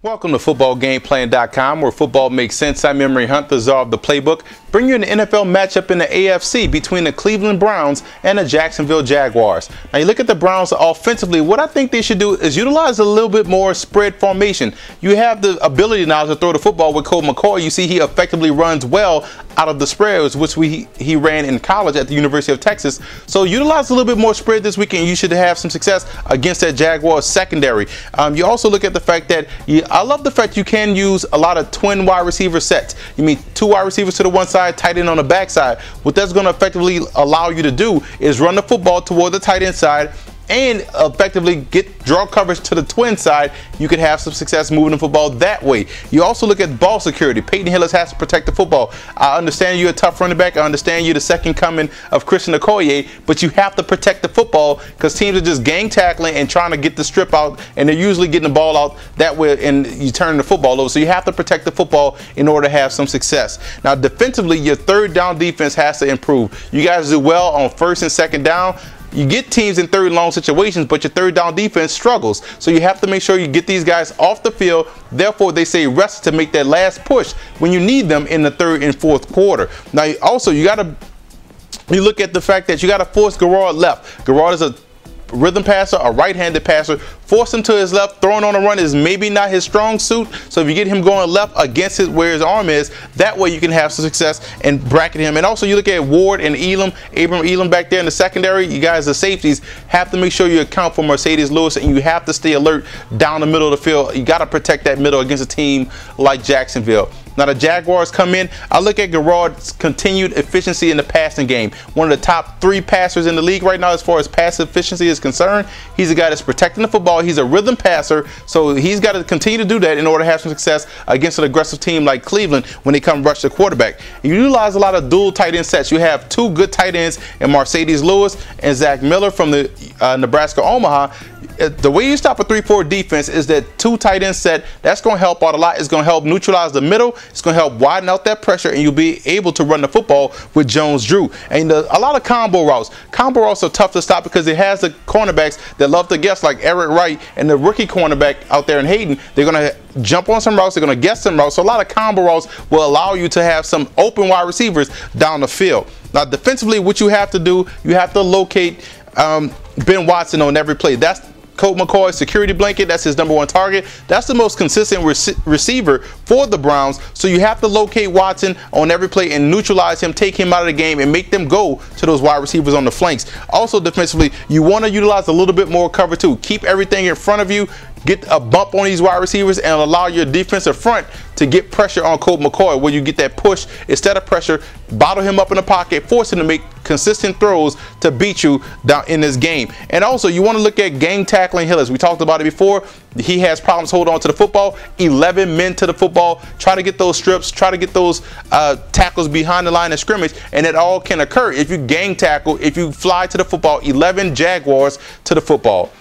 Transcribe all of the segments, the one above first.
Welcome to footballgameplan.com, where football makes sense. I'm Emery Hunt, the czar of the playbook. Bring you an NFL matchup in the AFC between the Cleveland Browns and the Jacksonville Jaguars. Now, you look at the Browns offensively. What I think they should do is utilize a little bit more spread formation. You have the ability now to throw the football with Colt McCoy. You see he effectively runs well out of the spreads, which he ran in college at the University of Texas. So utilize a little bit more spread this weekend. You should have some success against that Jaguars secondary. You also look at the fact that I love the fact you can use a lot of twin wide receiver sets. You mean two wide receivers to the one side, tight end on the back side. What that's going to effectively allow you to do is run the football toward the tight end side and effectively get draw coverage to the twin side. You could have some success moving the football that way. You also look at ball security. Peyton Hillis has to protect the football. I understand you're a tough running back. I understand you're the second coming of Christian Okoye, but you have to protect the football because teams are just gang tackling and trying to get the strip out, and they're usually getting the ball out that way, and you turn the football over. So you have to protect the football in order to have some success. Now, defensively, your third down defense has to improve. You guys do well on first and second down. You get teams in third and long situations, but your third down defense struggles. So you have to make sure you get these guys off the field. Therefore, they say rest to make that last push when you need them in the third and fourth quarter. Now, you look at the fact that you got to force Garrard left. Garrard is a rhythm passer, a right-handed passer. Force him to his left. Throwing on a run is maybe not his strong suit. So if you get him going left against where his arm is, that way you can have some success and bracket him. And also you look at Ward and Abram Elam back there in the secondary. You guys, the safeties, have to make sure you account for Mercedes Lewis, and you have to stay alert down the middle of the field. You got to protect that middle against a team like Jacksonville. Now the Jaguars come in. I look at Garrard's continued efficiency in the passing game. One of the top 3 passers in the league right now as far as pass efficiency is concerned. He's a guy that's protecting the football. He's a rhythm passer, so he's got to continue to do that in order to have some success against an aggressive team like Cleveland when they come rush the quarterback. You utilize a lot of dual tight end sets. You have 2 good tight ends in Mercedes Lewis and Zach Miller from the Nebraska Omaha. The way you stop a 3-4 defense is that 2 tight end set. That's going to help out a lot. It's going to help neutralize the middle. It's going to help widen out that pressure, and you'll be able to run the football with Jones-Drew. And a lot of combo routes. Combo routes are tough to stop because it has the cornerbacks that love to guess, like Eric Wright and the rookie cornerback out there in Hayden. They're going to jump on some routes. They're going to guess some routes. So a lot of combo routes will allow you to have some open wide receivers down the field. Now, defensively, what you have to do, you have to locate Ben Watson on every play. That's Colt McCoy's security blanket. That's his #1 target. That's the most consistent receiver for the Browns. So you have to locate Watson on every play and neutralize him, take him out of the game, and make them go to those wide receivers on the flanks. Also defensively, you want to utilize a little bit more cover too. Keep everything in front of you. Get a bump on these wide receivers and allow your defensive front to get pressure on Colt McCoy, where you get that push instead of pressure. Bottle him up in the pocket, force him to make consistent throws to beat you down in this game. And also, you want to look at gang tackling Hillis. We talked about it before. He has problems holding on to the football. 11 men to the football. Try to get those strips. Try to get those tackles behind the line of scrimmage, and it all can occur if you gang tackle, if you fly to the football. 11 Jaguars to the football.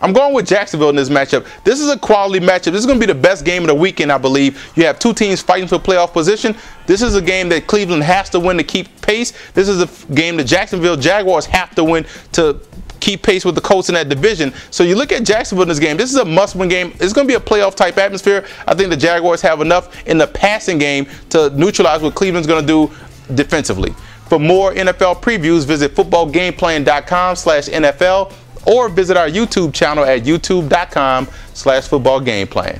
I'm going with Jacksonville in this matchup. This is a quality matchup. This is going to be the best game of the weekend, I believe. You have 2 teams fighting for playoff position. This is a game that Cleveland has to win to keep pace. This is a game the Jacksonville Jaguars have to win to keep pace with the Colts in that division. So you look at Jacksonville in this game. This is a must-win game. It's going to be a playoff-type atmosphere. I think the Jaguars have enough in the passing game to neutralize what Cleveland's going to do defensively. For more NFL previews, visit footballgameplan.com/NFL. or visit our YouTube channel at youtube.com/footballgameplan.